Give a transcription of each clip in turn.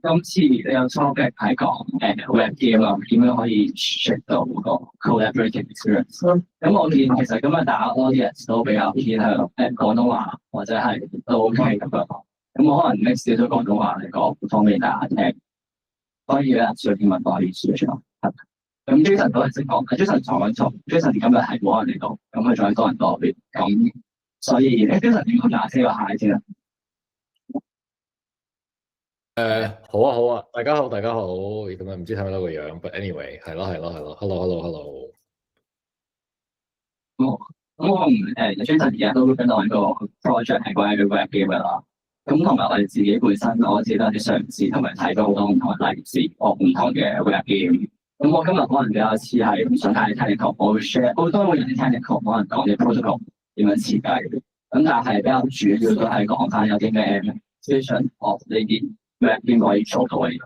今次你有 topic 係講web game 啊，點樣可以 shape 到個 collaborative experience。咁我見其實今日大家 audience 都比較偏向廣東話或者係都 OK 咁樣。咁我可能 mix 少少廣東話嚟講，方便大家聽。可以咧，隨便問多啲 question。咁 Jason 都係識講，Jason 坐緊坐，Jason 今日係冇人嚟到，咁佢仲係多人多啲。咁所以 Jason 點講廿四個 hi 先啊？好啊好啊，大家好，咁啊唔知睇唔睇到個樣 ，but anyway 係咯，hello。咁我Jason 而家都跟到一個 project 係關於 web game 啦。咁同埋我哋自己本身，我自己都有啲嘗試同埋睇到好多唔同嘅例子，唔同嘅 web game。咁我今日可能比較似係唔想太 technical，我會 share 好多會有啲 technical，可能講啲 protocol 點樣設計。咁但係比較主要都係講翻有啲咩 vision of 呢啲 web game 可以做到嘅嘢。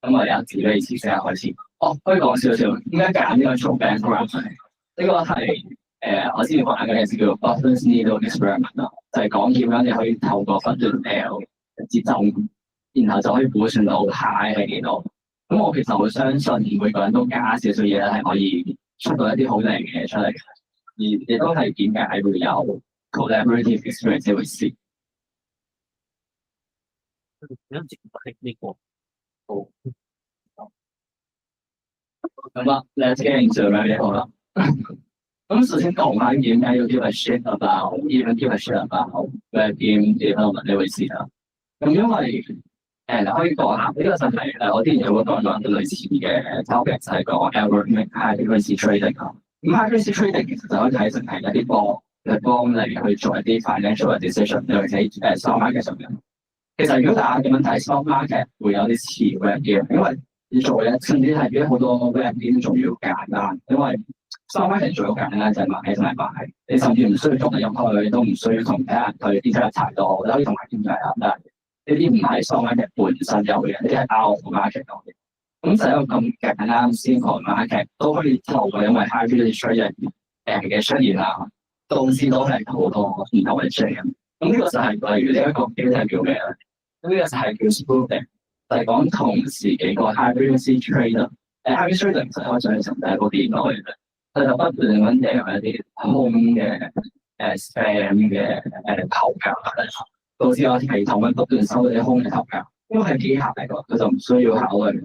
咁我哋自己試試下開始。可以講少少，點解揀呢個做 background？ 呢個係我之前玩嘅嘢叫做 Butler's Needle Experiment 啦，就係講點樣你可以透過不斷 L 節奏，然後就可以估算到 high 係幾多。咁我其實會相信每個人都加少少嘢咧，係可以出到一啲好靚嘅嘢出嚟，而亦都係點解會有 collaborative experience 呢回事。咁啊，let's get into it 好啦。咁首先講下點解要 give a shit about，even give a shit about web game development 呢回事啦。咁因為可以講下呢個就係我之前有個講過類似嘅 topic， 就係講 algorithmic high frequency trading 啦。咁 high frequency trading 其實就可以睇成係一啲幫你去做一啲 financial decision， 尤其係stock market 上面。其實如果大家咁樣睇 stock market， 會有啲似 web game， 因為要做嘅甚至係比好多 web game 仲要簡單，因為 stock market 最好簡單就係買同埋賣，你甚至唔需要同人入去，都唔需要同其他人去 interact 太多，你可以同埋傾偈啊。但係呢啲唔係 stock market 本身有嘅，呢啲係 out of market 嘅。咁就有咁簡單先講 market 都可以透過因為 high frequency trading 嘅出現啦，導致到係好多唔同嘅 trading。咁呢個就係例如呢一個機制叫咩咧？咁呢個就係叫 spoofing， 就係講同時幾個 high frequency trader。high frequency trading 其實可以想象成係一個電腦嚟嘅，佢就不斷咁掟一啲空嘅spam 嘅投票，導致我系統不斷收到啲空嘅投票。因為係機械嚟㗎，佢就唔需要考慮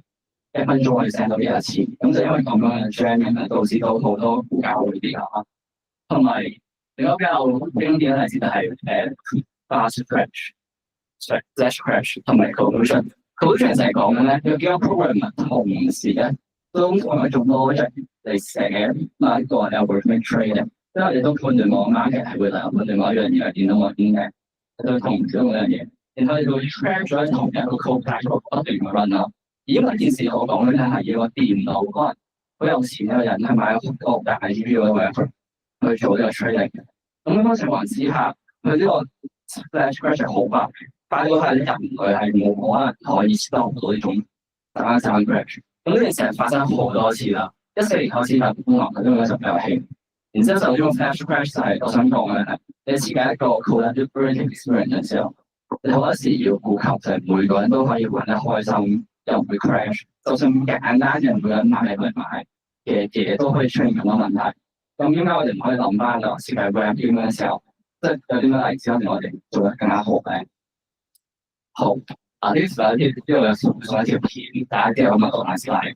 1分鐘可以 send 到幾多次。咁就因為咁樣嘅 jamming 導致到好多股價會跌啦。同埋另一個比較經典嘅例子就係fast crash、flash crash 同埋 collusion。collusion 就係講緊咧，有幾個 programmer 同時咧都用一種 logic 嚟寫一個 algorithmic trading，因為我哋都判斷我 market 係會判斷某一樣嘢，見到我邊嘅對同時嗰樣嘢，然後你就會 track 咗同一個 code 不斷咁 run 啦。而因為件事我講咧係要個電腦可能好有錢嘅人係買咗好大 GPU 嘅去做呢個 trading 嘅。咁樣情況之下，佢呢個 flash crash 係好快到係人類係冇可能可以 stop 到呢種打散 crash。咁呢件事係發生好多次啦。14年開始就公行，因為就比較興。然之後就呢種 flash crash 就係我想講嘅係，你設計一個 collaborative experience 嘅時候，你好多時要顧及就係每個人都可以玩得開心，又唔會 crash。就算簡單嘅每個人買嚟買嘅嘢都可以出現咁多問題。咁點解我哋唔可以諗翻咯？設計 web game 嘅時候，即係有啲咩例子可以我哋做得更加好咧？好啊！呢個有送一條片，大家記得問我下次嚟。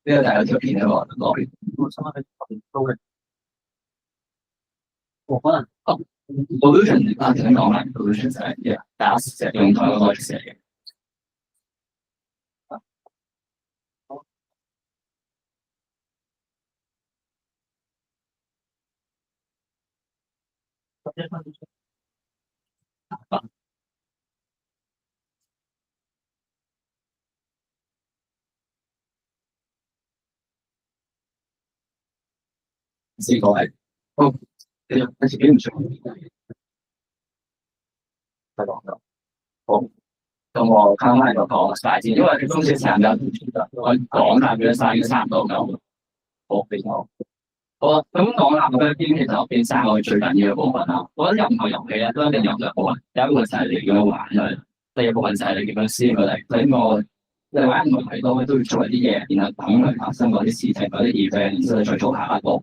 呢個就有條片喺我攞嚟。我可能pollution 啊，點講咧 ？pollution 就係大家成日用同一個 logic 寫嘅。試過係，你自己唔想再講咗。好，咁我翻返嚟個講大先，因為佢今次成日我講下佢嘅生意差唔多夠。好，非常好。好啊，咁講下嗰邊其實我邊三個最緊要嘅部分啦。我覺得任何遊戲咧都一定有兩部分，第一個就係你點樣玩佢，第二部分就係你點樣思佢哋，你玩唔係多都要做一啲嘢，然後等佢發生嗰啲事情、嗰啲 event，然之後再做下一步。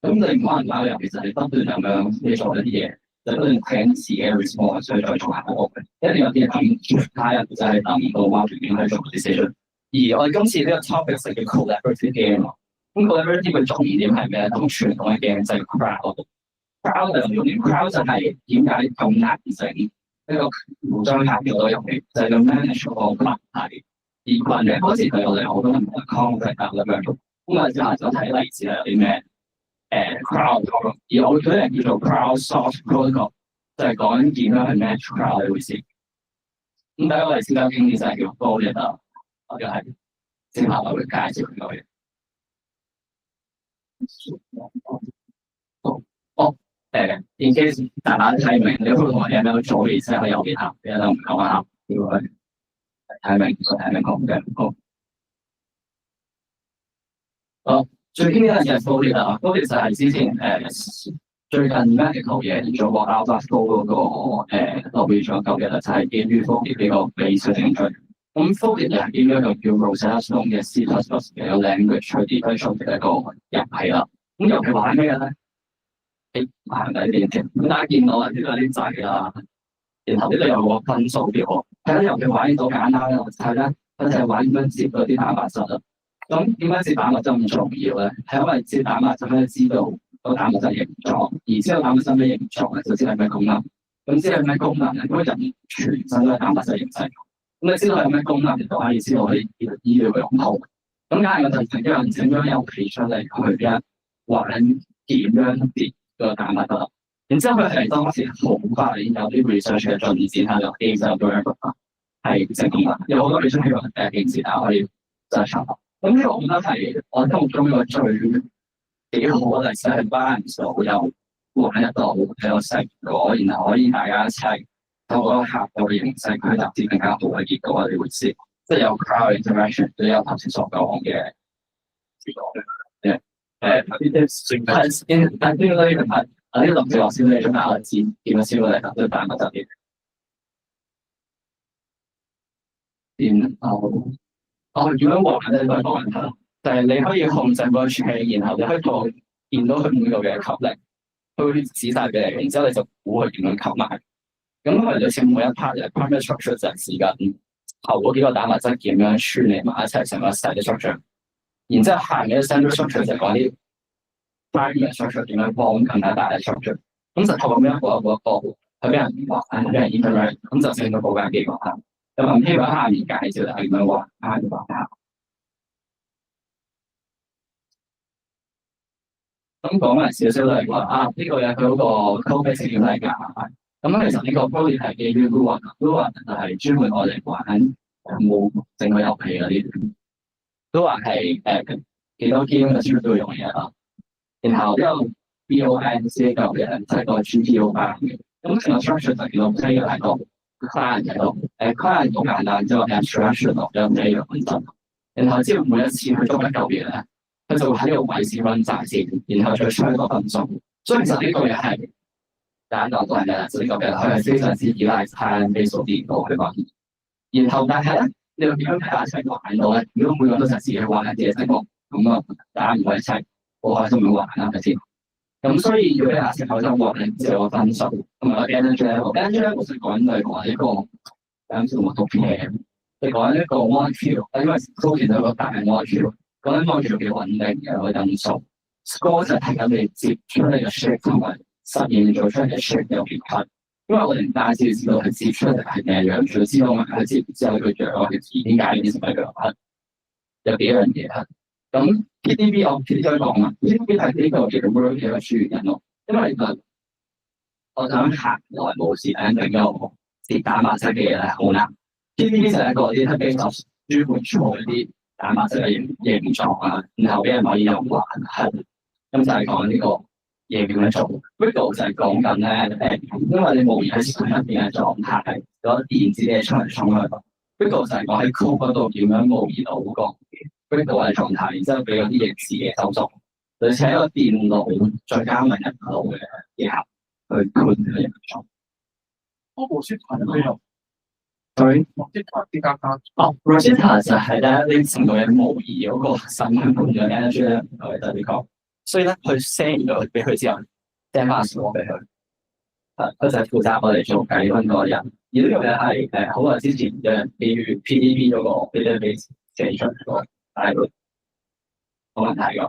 咁你唔可能玩遊戲，其實你不斷咁樣你做一啲嘢，就不斷聽自己嘅 response，所以再做下一步。一定有啲人等他人就係等唔到 market 點去做 decision。而我哋今次呢個 topic 係叫 collaborative game。咁 collaborative 嘅重點係咩咧？咁傳統嘅 game 就係 crowd。crowd 就重點 crowd 就係點解咁難整一個互相合作嘅遊戲，就係咁 manage 個問題。而群嘅嗰時對我哋好多唔同 conflict 咁樣，咁我之後就睇例子係有啲咩crowd，而我覺得叫做 crowd source protocol，就係講緊點樣去 manage crowd 呢回事。咁第一個例子比較經典就係叫 bullet 啊，我就係之後我會介紹佢嘅。in case 大家睇明，你可以同我 email 做嘅意思係有幾下，你都唔講下，如果睇明講嘅，好，最經典嘅就係 bullet 啦 ，bullet 就係之前最近 medical 嘢做過 AlphaFold 嗰個諾貝爾獎嘅就係基於 bullet 呢個技術程序。咁 bullet 係基於一個叫 Rosetta Stone 嘅 C++ 嘅 language 去 develop 嘅一個遊戲啦。咁遊戲玩咩嘅咧？行底電池，咁大家見到啦，呢度有啲掣啦，然後呢度有個分數表，睇下遊戲玩到簡單啦，係咧，佢就係玩點樣接嗰啲蛋白質啦。咁點解接蛋白質咁重要咧？係因為接蛋白質咧，知道個蛋白質形狀，而知道蛋白質咩形狀咧，就知係咩功能。咁知係咩功能咧？因為人全身都係蛋白質形成。咁你知道有咩功能，就可以知道你醫療嘅用途。咁假如我就曾經有人整咗遊戲出嚟，佢嘅玩點樣跌個蛋白質，然之後佢係當時好快有啲 research 嘅進展，係有 A 就 graph 係成功啦。有好多 research 喺件事，大家可以再查。咁呢個我覺得係我心目中一個最幾好嘅例子，係 balance 到有玩得到有成果，然後可以大家一齊透過客戶嘅形式去達至更加好嘅結果呢回事。即係有 crowd interaction，都有頭先所講嘅結果嘅。但係呢個咧係呢個林志華先生中間我知點樣先會嚟對蛋白質嘅。然後點樣玩咧？都係個問題，就係你可以控制個處理，然後你可以見到佢每個嘅吸力，佢會指晒俾你，然之後你就估佢點樣吸埋。咁佢類似每一 part 嘅 primary structure 就係時間後嗰幾個蛋白質點樣串聯埋一齊成個細嘅 structure， 然之後下面嘅 central structure 就講啲 primary structure 點樣幫更加大嘅 structure。咁就透過咩一個去俾人玩，俾人 interact， 咁就成個報價機構啦。咁唔希望下面介紹係點樣玩下嘅話。咁講埋少少嚟講呢個嘢佢嗰個 code base 點嚟㗎？咁其實呢個 bullet 係基於 Lua 就係專門我哋玩冇整個遊戲嗰啲。Lua 係幾多 game 嘅書都會用嘢啦。然後呢個 BONC 嘅嘢即係個 GPU 版嘅。咁成個 structure 就叫做 player 喺度 client 喺度。client 好簡單，之後 abstraction 落咗 player 本身。然後之後每一次去做一嚿嘢咧，佢就會喺呢個位置 run 曬先，然後再出一個分數。所以其實呢個嘢係簡單到係咩？就呢個嘅佢係非常之依賴 time-based 電腦去玩。然後但係咧，你要點樣睇下一齊玩到咧？如果每個都係自己玩嘅嘢，咁啊，大家唔會一齊好開心咁玩啦，係咪先？咁所以要俾下先開心玩咧，就有個分數同埋個 energy level。energy level 就講緊係話一個啱先我讀嘅，你講緊一個 molecule， 因為都見到一個大 molecule， 講緊 molecule 幾穩定嘅個因素。score 就睇緊你接出嚟嘅 shape 同埋實驗做出嚟嘅 shape 有幾分。因為我哋唔單止要知道佢接出嚟係咩樣，仲要知道埋佢接之後佢樣我哋知點解呢啲係樣，有幾樣嘢。咁 PDB 我先再講啦 ，PDB 係呢個嘅 word 嘅一個主原因咯。因為我想行內冇時間整個接蛋白質嘅嘢咧，好難。PDB 就係一個啲係比較專門做一啲蛋白質嘅形狀啊，然後俾人可以有玩係。咁就係講呢個嘢點樣做。Wiggle 就係講緊咧因為你模擬喺水入邊嘅狀態，攞電子嘅衝嚟衝去。Wiggle 就係講喺 code 嗰度點樣模擬到嗰個 Wiggle 嘅狀態，然之後俾嗰啲嘢自己手作，類似係一個電腦再加埋人腦嘅技巧去判斷嘅形狀。嗰部書係咩用？ sorry，哦 Rosetta 就係咧呢程度嘅模擬嗰個神經盤嘅 energy 咧，就係呢個。所以咧，佢 send 咗俾佢之後，send 翻 score 俾佢。佢就係負責我哋做計分嗰個人。而呢個嘢係好耐之前有人基於 PDB 嗰個 database 寫出嚟個，但係佢冇問題㗎。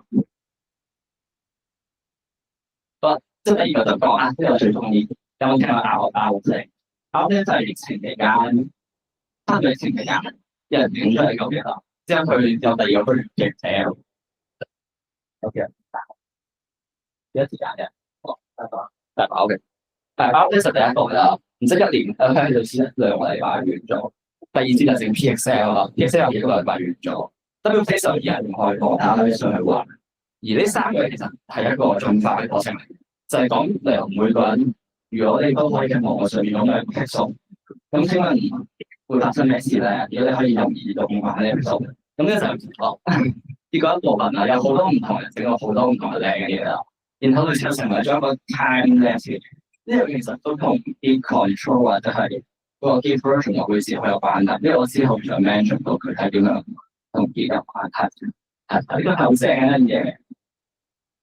不，即係第二個就講啦，呢個最中意。有冇聽過RO聲？RO聲就係疫情期間，翻咗疫情期間，有人整出嚟咁嘅啦。之後佢有第二個區嘅寫。OK，幾多時間嘅？大把嘅。大把咧就第一個啦，唔識一年喺度先2個禮拜完咗。第二節就整 PXL 啦，PXL 有幾個禮拜完咗。WPS 就而家唔開放，大家可以上去玩。而呢3個其實係一個進化嘅過程嚟，就係講例如每個人，如果你都可以喺網絡上面咁樣 pick 數，咁請問會發生咩事咧？如果你可以用移動玩呢個數，咁咧就結果一部分啊，有好多唔同人整咗好多唔同嘅靚嘅嘢啦，然後佢就成為咗一個 time lapse。呢個其實都同啲 control 或者係嗰個 game version 嘅回事好有關係，因為我之後再 mention 到佢係點樣同結有關係。呢個係好正嘅嘢，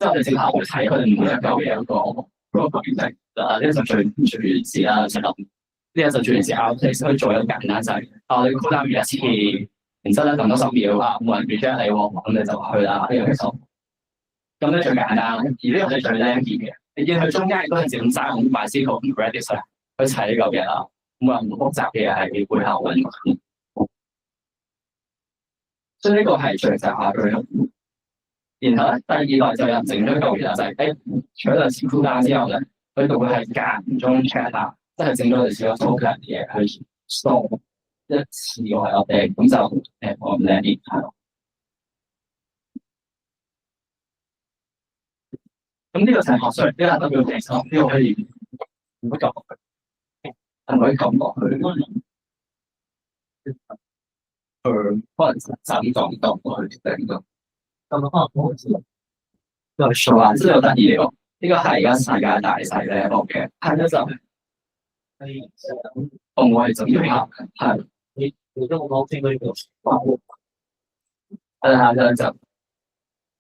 即係我哋正下去睇佢哋每一嚿嘢嗰個 program 呢個就最原始啦，就諗呢個就最原始 outplace 可以做一個簡單就係，你 call down 一次，然之後咧等多10秒啊，冇人 reject 你喎，咁你就去啦呢個其實。咁咧最簡單，而呢個係最 lanky 嘅。你見佢中間亦都係整曬咁 MySQL 同 Redis 去砌呢嚿嘢啦，冇任何複雜嘅嘢係背後揾。所以呢個係最集下佢咯。然後咧，第二代就有人整咗一嚿嘢就係除咗次 cooldown 之後咧，佢度會係間中 check 下，即係整咗類似個 token 嘅嘢去 store 一次過係我哋咁就我唔靚啲係咯。咁呢個就係學術，呢個 WPS 呢個可以唔好撳落去，係可以撳落去。可能就咁撳落去定咗。咁可能好似呢個數啊，真係好得意喎！呢個係而家世界大細咧個嘅，係咧就我係就要拍，係你都冇聽過呢個？就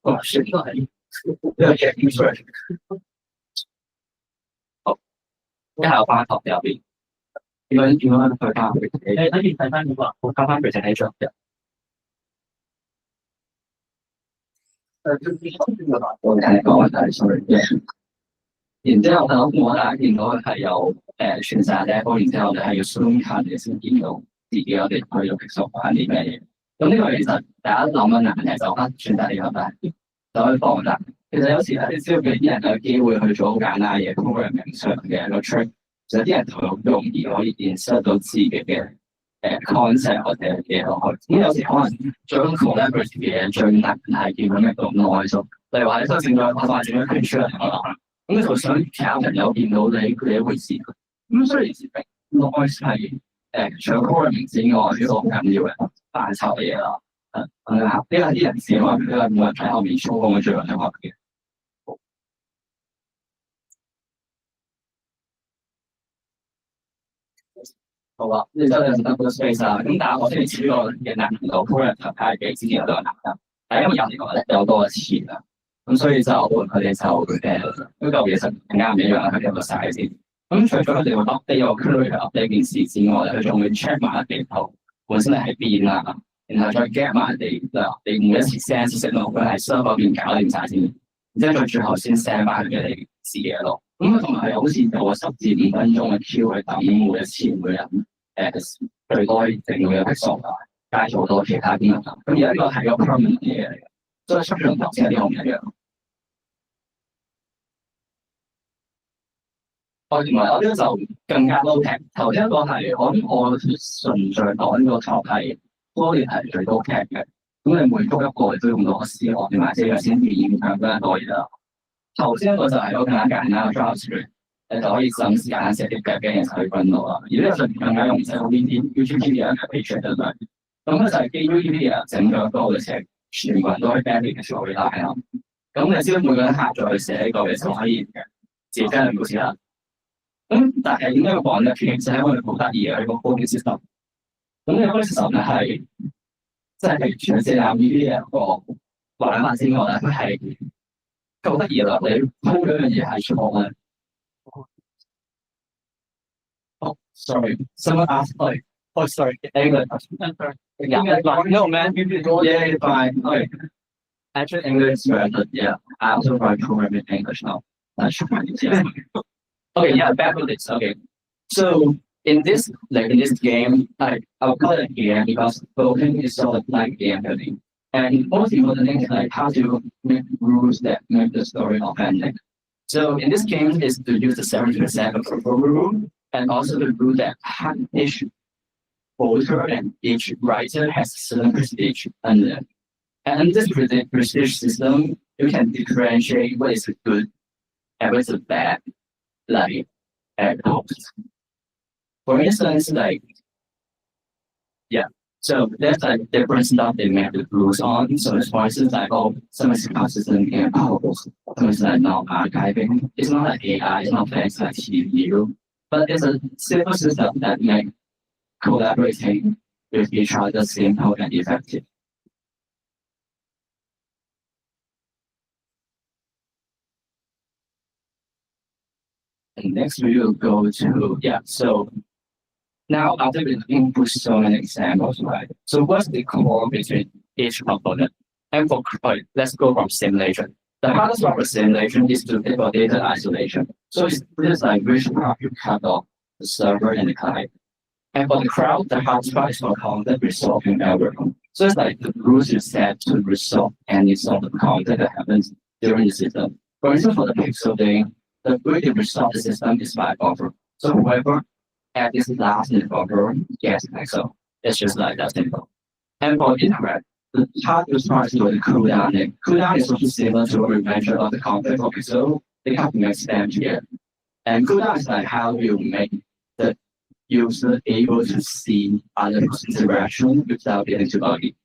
哇，算呢個係呢個嘅 insurance。好，一下我翻頭入邊，點樣去翻佢？誒，等住睇翻點啊！我交翻佢淨係張嘅。我睇個問題 sorry 嘅。然之後我大家見到係有全晒 level，然之後你係要 zoom 近你先見到自己我哋去到 pixel 係啲咩嘢。咁呢個其實大家諗緊難嘅就得全晒呢個但係就可以放大。其實有時咧，你只要俾啲人有機會去做好簡單嘅 programming 上嘅一個 trick，其實啲人就好容易可以 insert 到自己嘅concept 或者嘢落去。咁有時可能將 collaborative 嘅嘢最難係點樣到內數。例如話你都整咗發展咗 create 出嚟啦，咁你就想其他人有見到你佢一回事。咁所以其實 noise 係除咗 programming 之外，呢個好緊要嘅範疇嘅嘢啦。呢個係啲人自己話，呢個冇人喺後面操控嘅最緊要嘅。好啊，呢就係 double space 啦。咁但係我哋知道嘅難度 programming 係比之前有兩難啦。但係因為人嚟講咧有多一次啦，咁所以就佢哋就呢嚿嘢實更加唔一樣啦。佢哋有個 size。咁除咗佢哋會 update 個 query update 件事之外，佢仲會 check 埋地圖本身係喺邊啦，然後再 get 埋你每一次 send 息落佢係 server 嗰邊搞掂晒先，然之後再最後先 send 翻俾你自己咯。咁同埋係好似有個10至5分鐘嘅 queue 去等每一次每人最多可以整到一 pixel 啊，加咗好多其他功能。咁而家呢個係個 permanent 嘅嘢嚟嘅，所以出咗頭先有啲好唔一樣。我認為我呢個就更加 low tech。頭先一個係我順序講呢個頭係多年係最多 tech 嘅。咁你每覆一個你都用到個思路，同埋即係先變影響比較多嘢啦。頭先一個就係更加簡單嘅 JavaScript， 你就可以省時間寫啲 back end 去滾到啦。而呢個就更加容易寫到呢啲 Wikipedia 嘅 page 嘅量。咁咧就係基於 Wikipedia 整咗一個嘅寫，全部人都可以 back end 嘅時候會拉啦。咁你只要每個人下載去寫呢個嘅就可以自己 back end 冇事啦。咁但係點解要講咧？其實係因為好得意嘅呢個 coding system。咁你開始咧係即係全世界呢啲一個玩法之外咧，佢係夠得意啦！你鋪嗰樣嘢係錯咧。Oh, sorry. Someone asked like, oh, sorry, English. Yeah, like, no, man, yeah, it's fine. Okay. Actually, English is better. Yeah, I also write program in English now. That's fine. Yeah. Okay, yeah, back to this. Okay. So in this game, I'll call it a game because voting is sort of like game building. And most important thing is like how to make rules that make the story authentic. So in this game is to use the 70% of the rule and also the rule that each voter and each writer has a certain prestige under. And this prestige system, you can differentiate what is good and what is bad, like and for instance, like yeah. So there's like different stuff they make the rules on. So for instance, like some is consistent and some is like not archiving. It's not like AI, it's not things like CPU, but it's a simple system that make collaborating with each other simple and effective. And next we will go to so now after we've put so many examples, right? So what's the core between each component? And for let's go from simulation. The hardest part of simulation is to enable data isolation. So it's just like which part you cut off the server and the client. And for the crowd, the hardest part is for content resolving algorithm. So it's like the rules you set to resolve any sort of content that happens during the system. For instance, for the pixel thing, the way to resolve the system is by buffer. So whoever at this last in the buffer gets pixel. It's just like that simple. And for internet, the hardest part is for the cooldown. Cooldown is also similar to what we mentioned of the content for pixel. They have to make them together. And cooldown is like how you make the user able to see other interaction without getting too buggy.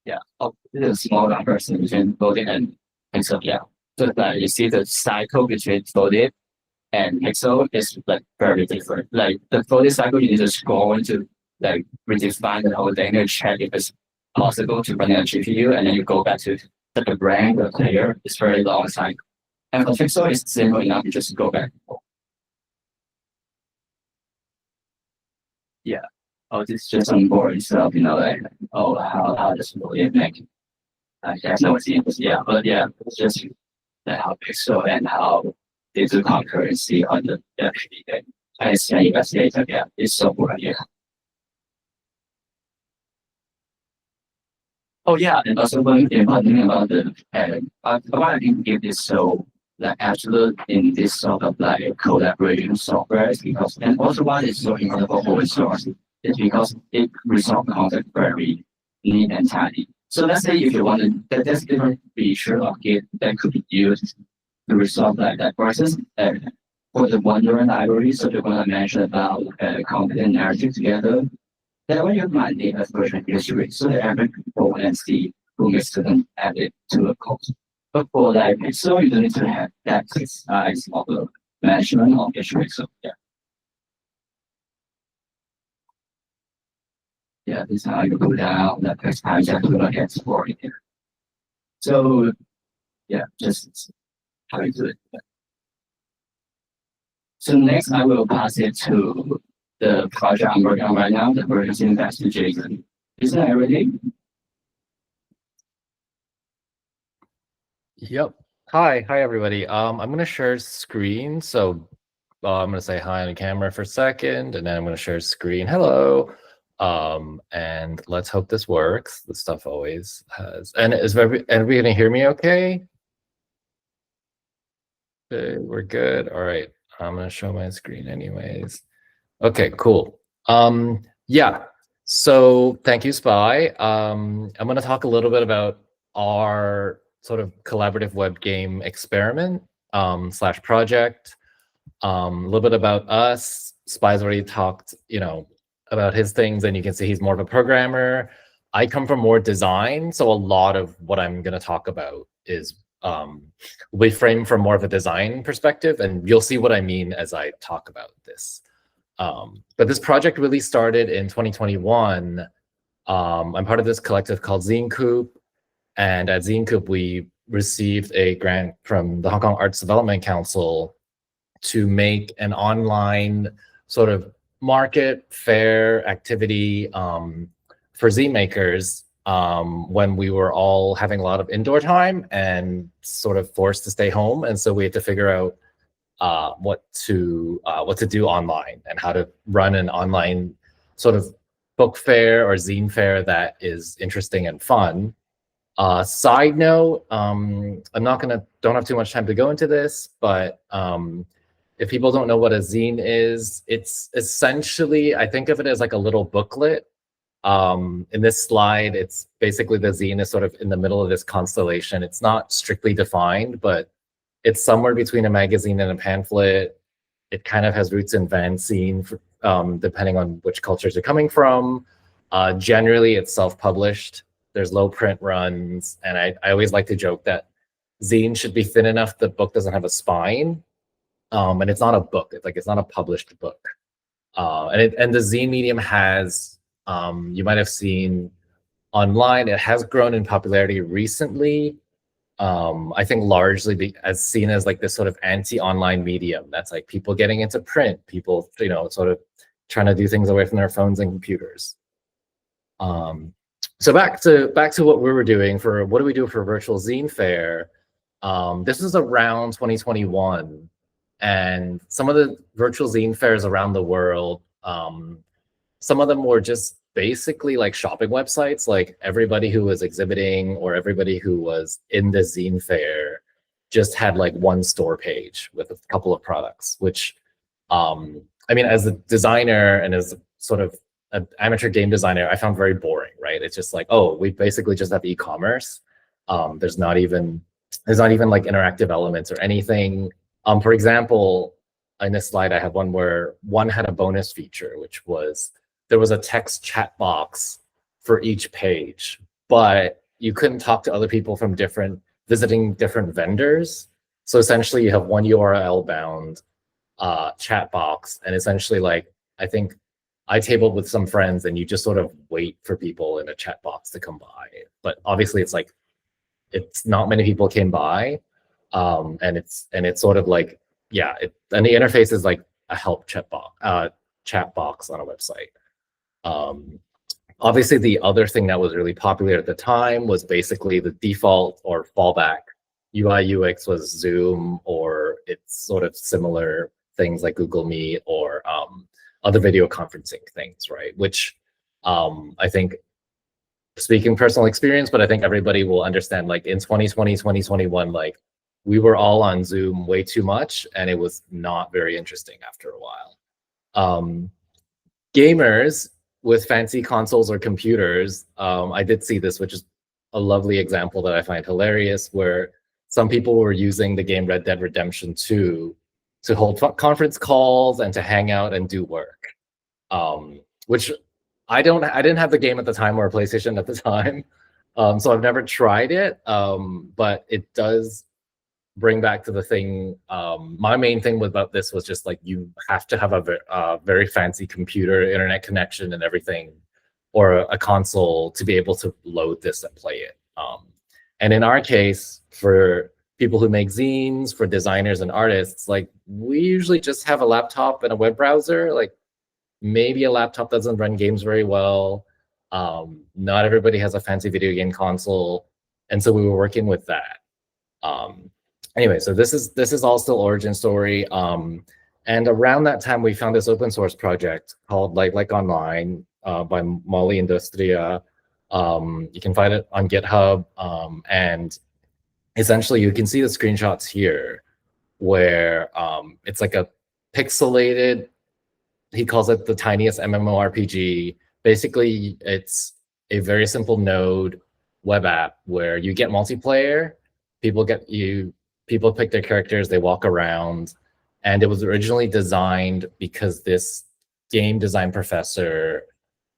Yeah, this is a small comparison between voting and pixel. Yeah, so that you see the cycle between voted and pixel is like very different. Like the voted cycle, you need to scroll into like redefine the whole thing and check if it's possible to run it on GPU, and then you go back to the rank of player. It's very long cycle. And for pixel, it's simple enough. You just go back. Yeah. Oh, this is just some boring stuff, like how does it make? That's not what's yeah, but yeah, it's just how pixel and how they do concurrency on the FPD thing. And it's investigator, yeah, it's so boring, yeah. Oh yeah, and also one important thing about the why I didn't give this so like absolute in this sort of like collaboration software is because and also why it's so important for open source is because it resolves concept very neat and tidy. So let's say if you want to there's different feature of Git that could be used to resolve like that process for the Wonder library, so they're gonna mention about content narrative together. That way you might need a version history so that every people can see who makes them add it to the code. But for like pixel, you don't need to have that size of the management of each pixel. Yeah. Yeah, this is how you go down the text time you have to look at for it. So yeah, just how you do it. So next I will pass it to the project I'm working on right now, the version investigation. Is that everything? Yep. Hi everybody. I'm gonna share screen. So I'm gonna say hi on the camera for a second, and then I'm gonna share screen. Hello. And let's hope this works. This stuff always has. And is everybody gonna hear me okay? Okay, we're good. All right. I'm gonna show my screen anyways. Okay, cool. Yeah. So thank you, Spy. I'm gonna talk a little bit about our sort of collaborative web game experiment slash project. A little bit about us. Spy's already talked, about his things, and you can see he's more of a programmer. I come from more design, so a lot of what I'm going to talk about is will be framed from more of a design perspective, and you'll see what I mean as I talk about this. But this project really started in 2021. I'm part of this collective called Zine Coop, and at Zine Coop, we received a grant from the Hong Kong Arts Development Council to make an online sort of market fair activity for zine makers when we were all having a lot of indoor time and sort of forced to stay home. And so we had to figure out what to do online and how to run an online sort of book fair or zine fair that is interesting and fun. Side note, don't have too much time to go into this, but if people don't know what a zine is, it's essentially, I think of it as like a little booklet. In this slide, it's basically the zine is sort of in the middle of this constellation. It's not strictly defined, but it's somewhere between a magazine and a pamphlet. It kind of has roots in fanzine, depending on which cultures you're coming from. Generally, it's self-published. There's low print runs, and I always like to joke that zine should be thin enough the book doesn't have a spine, and it's not a book. It's not a published book. And the zine medium has, you might have seen online, it has grown in popularity recently. I think largely as seen as like this sort of anti-online medium. That's like people getting into print, people sort of trying to do things away from their phones and computers. So back to what we were doing for what do we do for virtual zine fair. This is around 2021, and some of the virtual zine fairs around the world, some of them were just basically like shopping websites. Like everybody who was exhibiting or everybody who was in the zine fair just had like one store page with a couple of products, which I mean, as a designer and as sort of an amateur game designer, I found very boring, right? It's just like, oh, we basically just have e-commerce. There's not even like interactive elements or anything. For example, in this slide, I have one where one had a bonus feature, which was there was a text chat box for each page, but you couldn't talk to other people from visiting different vendors. So essentially you have one URL bound chat box, and essentially like, I think I tabled with some friends and you just sort of wait for people in a chat box to come by. But obviously it's like, it's not many people came by. And it's sort of like, yeah, and the interface is like a help chat box on a website. Obviously the other thing that was really popular at the time was basically the default or fallback UI UX was Zoom, or it's sort of similar things like Google Meet or other video conferencing things, right? Which I think, speaking personal experience, but I think everybody will understand, like in 2020, 2021, like we were all on Zoom way too much, and it was not very interesting after a while. Gamers with fancy consoles or computers, I did see this, which is a lovely example that I find hilarious, where some people were using the game Red Dead Redemption 2 to hold conference calls and to hang out and do work, which I didn't have the game at the time, or a PlayStation at the time, so I've never tried it, but it does bring back to the thing. My main thing about this was just like, you have to have a very fancy computer, internet connection and everything, or a console to be able to load this and play it. And in our case, for people who make zines, for designers and artists, like we usually just have a laptop and a web browser. Like maybe a laptop doesn't run games very well. Not everybody has a fancy video game console, and so we were working with that. Anyway, so this is all still origin story. And around that time, we found this open source project called Like Online by Molly Industria. You can find it on GitHub, and essentially you can see the screenshots here, where it's like a pixelated, he calls it the tiniest MMORPG. Basically, it's a very simple node web app where you get multiplayer. People pick their characters, they walk around, and it was originally designed because this game design professor,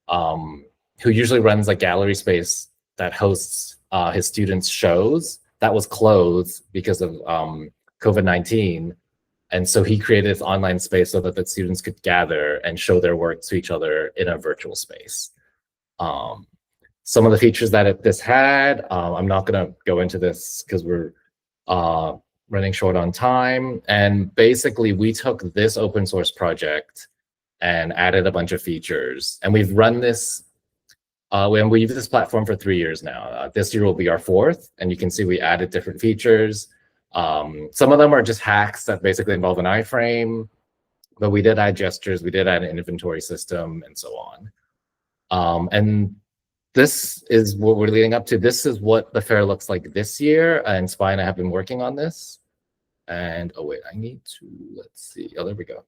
who usually runs a gallery space that hosts his students' shows, that was closed because of COVID-19. And so he created this online space so that the students could gather and show their work to each other in a virtual space. Some of the features that this had, I'm not going to go into this because we're running short on time. And basically, we took this open source project and added a bunch of features. And we've run this, and we've used this platform for 3 years now. This year will be our 4th. And you can see we added different features. Some of them are just hacks that basically involve an iframe, but we did add gestures, we did add an inventory system, and so on. And this is what we're leading up to. This is what the fair looks like this year, and Spy and I have been working on this. And oh wait, I need to, let's see. Oh, there we go.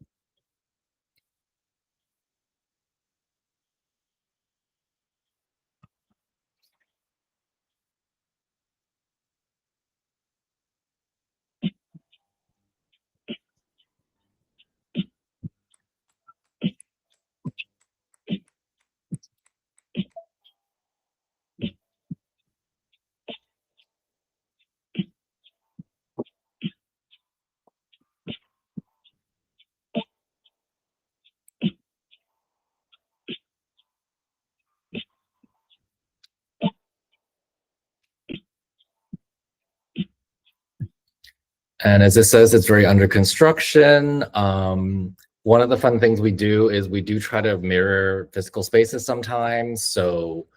And as it says, it's very under construction. One of the fun things we do is we do try to mirror physical spaces sometimes. So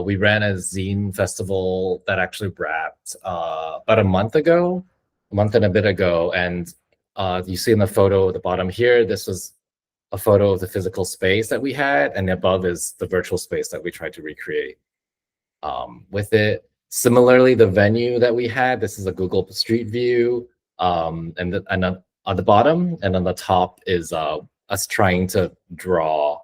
we ran a zine festival that actually wrapped about a month and a bit ago. And you see in the photo at the bottom here, this was a photo of the physical space that we had, and above is the virtual space that we tried to recreate with it. Similarly, the venue that we had, this is a Google Street View, and on the bottom and on the top is us trying to draw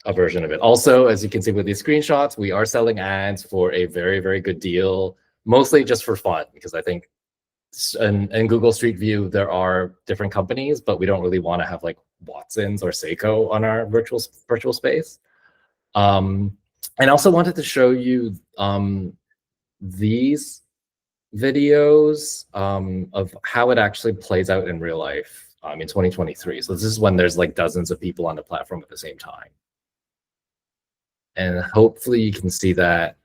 a version of it. Also, as you can see with these screenshots, we are selling ads for a very, very good deal, mostly just for fun, because I think in Google Street View, there are different companies, but we don't really want to have like Watson's or Seiko on our virtual space. And also wanted to show you these videos of how it actually plays out in real life in 2023. So this is when there's like dozens of people on the platform at the same time. And hopefully you can see that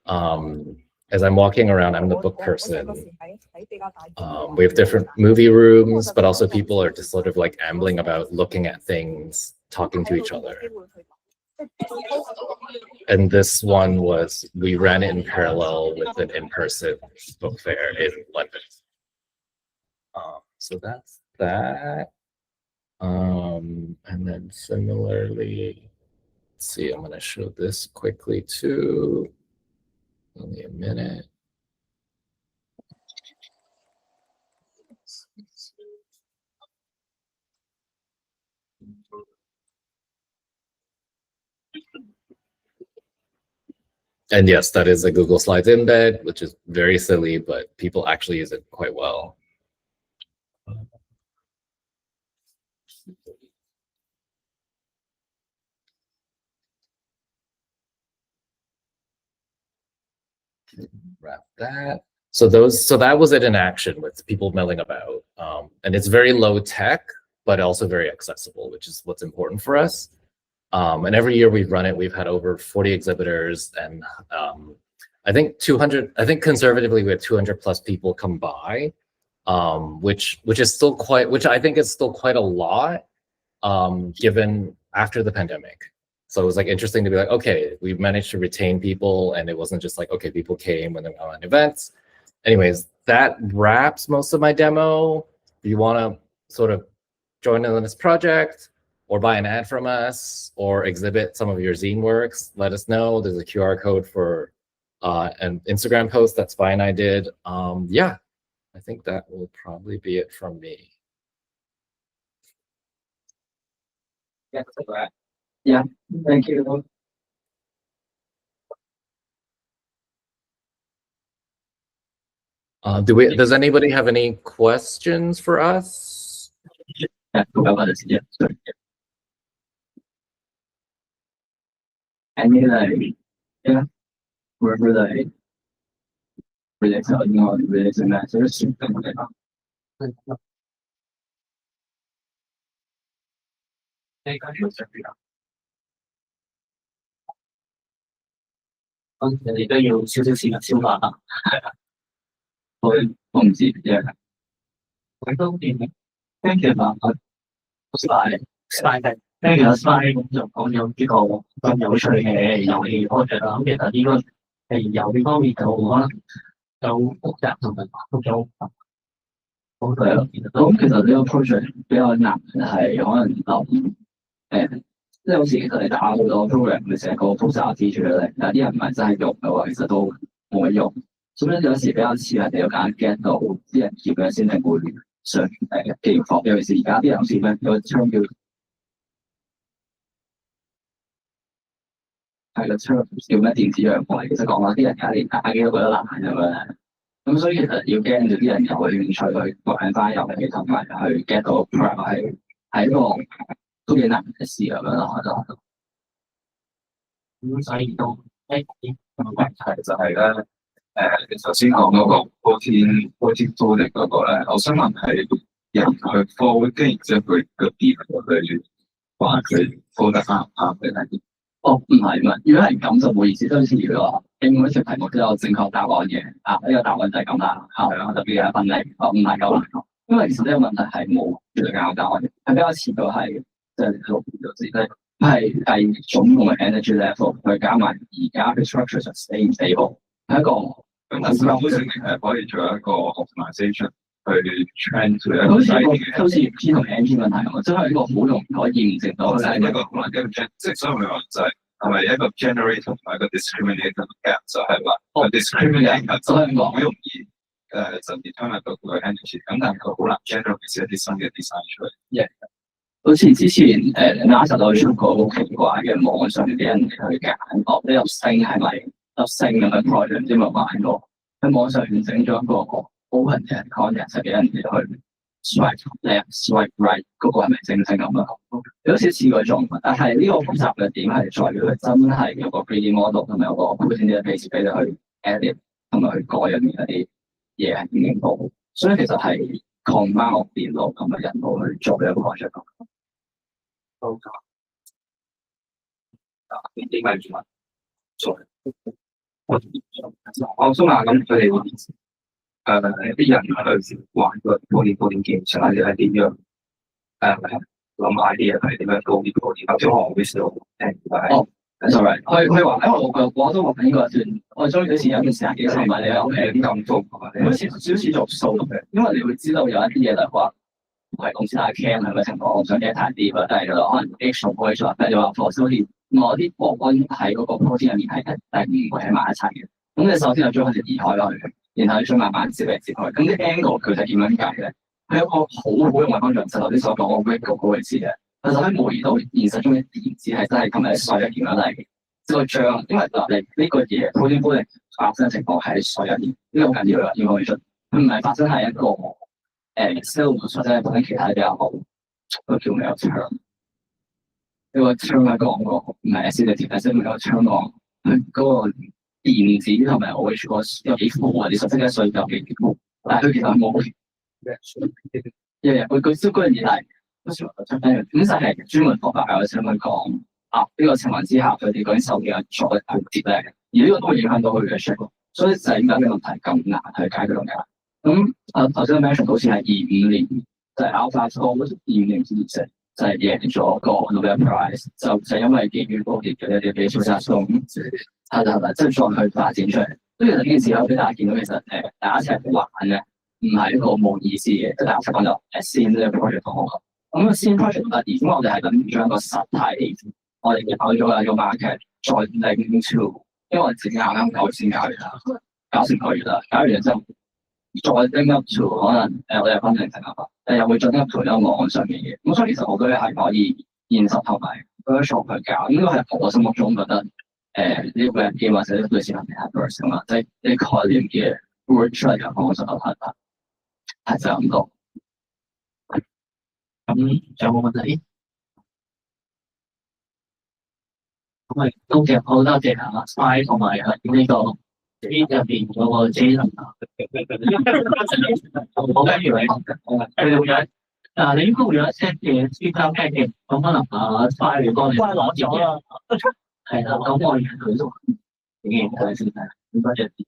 as I'm walking around. I'm the book person. We have different movie rooms, but also people are just sort of like ambling about, looking at things, talking to each other. And this one was, we ran it in parallel with an in-person book fair in London. So that's that. And then similarly, let's see, I'm going to show this quickly too. Only a minute. And yes, that is a Google Slides embed, which is very silly, but people actually use it quite well. Wrap that. So that was it in action, with people milling about. And it's very low tech, but also very accessible, which is what's important for us. And every year we've run it, we've had over 40 exhibitors, and I think conservatively we had 200 plus people come by, which is still which I think is still quite a lot, given after the pandemic. So it was like interesting to be like, okay, we've managed to retain people, and it wasn't just like, okay, people came when they went on events. Anyways, that wraps most of my demo. If you want to sort of join in on this project, or buy an ad from us, or exhibit some of your zine works, let us know. There's a QR code for an Instagram post that Spy and I did. Yeah, I think that will probably be it from me. Yeah, that's right. Yeah, thank you. Does anybody have any questions for us? Yeah, yeah, sorry. Any like, yeah, wherever they release 咗應該 release 咩？所以選定嘅啦。呢個要上邊啊？你都要少少時間消化下。我唔知嘅。我都見跟住話spy 跟住有 spy 咁就講有呢個咁有趣嘅遊戲 project 啦。咁其實呢個係遊戲方面就可能就複雜同埋複雜。好係咯，咁其實呢個 project 比較難係可能即係好似其實你打好多 program，你成個複雜字出嚟，但係啲人唔係真係用嘅話，其實都冇乜用。所以有時比較似係你要揀 get 到啲人叫嘅先係會上技術，尤其是而家啲人好似咩有個 term 叫係個 term 叫咩電子陽痿，其實講話啲人而家連打機都覺得難咁樣。咁所以其實要 get 到啲人有興趣去玩翻遊戲同埋去 get 到 pro 係一個都幾難嘅事咁樣咯。咁所以都個問題就係咧，你頭先講嗰個 protein coding 嗰個咧，我想問係人去 code，跟住之後佢個電去話佢 code 得啱唔啱定係點？哦，唔係，如果係咁就冇意思。都好似如果應該條題目都有正確答案嘅，呢個答案就係咁啦。係啦，特別係分類，唔係咁難。因為其實呢個問題係冇絕對啱答案嘅，係比較似到係即係六秒字咧，係計總共嘅 energy level 去加埋而家嘅 structure 就 stay stable，係一個咁好似可以做一個 optimization 去 train 佢好似 P 同 NP 問題咁，即係一個好容易可以驗證到嘅一個可能一個 即係所以我咪話就係咪一個 generator 同埋一個 discriminator gap 就係話 discriminator 就係好容易就 determine 到佢嘅 energy， 咁但係佢好難 generate 一啲新嘅 design 出嚟。Yeah. 好似之前NASA 都出過好奇怪嘅網上嘅人去揀，呢粒星係咪粒星咁嘅 project， 唔知有冇玩過？喺網上面整咗一個 open 嘅 content， 就俾人哋去 swipe left、swipe right， 嗰個係咪星星咁啊？有少少似嗰種，但係呢個複雜嘅點係在於佢真係有個 3D model 同埋有個 protein database 俾你去 edit 同埋去改入面一啲嘢係點樣做，所以其實係 combine 電腦同埋人腦去做呢個 project。好㗎，點解做乜？做我想話咁，佢哋啲人去玩個coding game，上係點樣諗 idea 係點樣coding，或者我會試到sorry，佢話我都話呢個段，我中意以前有段時間幾時問你咁做，好似少少做數嘅，因為你會知道有一啲嘢就話。係公司太 cam 係咪情況？我想嘅太啲啦，但係可能 extra voice 但係你話 for 好似我啲波溫喺嗰個 protein 入面係唔會喺埋一齊嘅。咁你首先就將佢哋移開落去，然後你再慢慢接嚟接去。咁啲 angle 佢係點樣計咧？係一個好好用嘅方向，就頭先所講我 wiggle 嗰位置嘅。其實喺模擬到現實中嘅電子係真係咁喺水入面啦，嚟即係將，因為嗱你呢個嘢 protein coding 發生嘅情況喺水入面，呢個好緊要啦，要可以出，佢唔係發生喺一個。Excel 或者係揾其他比較好，個叫咩有槍？呢個槍係講個唔係 Excel 嘅條，Excel 咪有槍講佢嗰個電子同埋 OH 個有幾闊啊？你實質嘅水有幾闊？但係佢其實冇嘅。佢燒嗰樣嘢係咁就係專門學法有想去講呢個情況之下，佢哋嗰啲手機係再跌咧，而呢個都會影響到佢嘅 shape，所以就係點解呢個問題咁難去解決到嘅？咁頭先 mention 好似係25年，就係 AlphaGo 25年之前就係贏咗個 Nobel Prize，就因為基於科技嘅一啲技術實送，即係再去發展出嚟。所以其實呢件事可以俾大家見到，其實大家一齊玩嘅，唔係一個冇意思嘅，即係大家講就先呢個 project 同學。咁先 project 而點我哋係諗住將一個實體，我哋嘅搞咗啦，個 market 再 link to， 因為我自己啱啱搞成個月啦，搞完之後。再 link up to 可能我哋分成成合，又會進一步喺網上面嘅。咁所以其實好多嘢係可以現實同埋 virtual 去搞，應該係我心目中覺得呢個 game 或者類似係 metaverse 咁啊，即係啲概念嘅 word 出嚟嘅方式係就咁多。咁仲有冇問題？咁咪都好多謝啊 Spy 同埋呢個。J 入邊嗰個 J 能啊，我跟住你，佢哋會有，但係你應該會有一 set 嘅 speaker pack 嘅，咁可能快嚟幫你攞咗啦。係啦，咁我而家佢都已經睇先睇，唔該謝。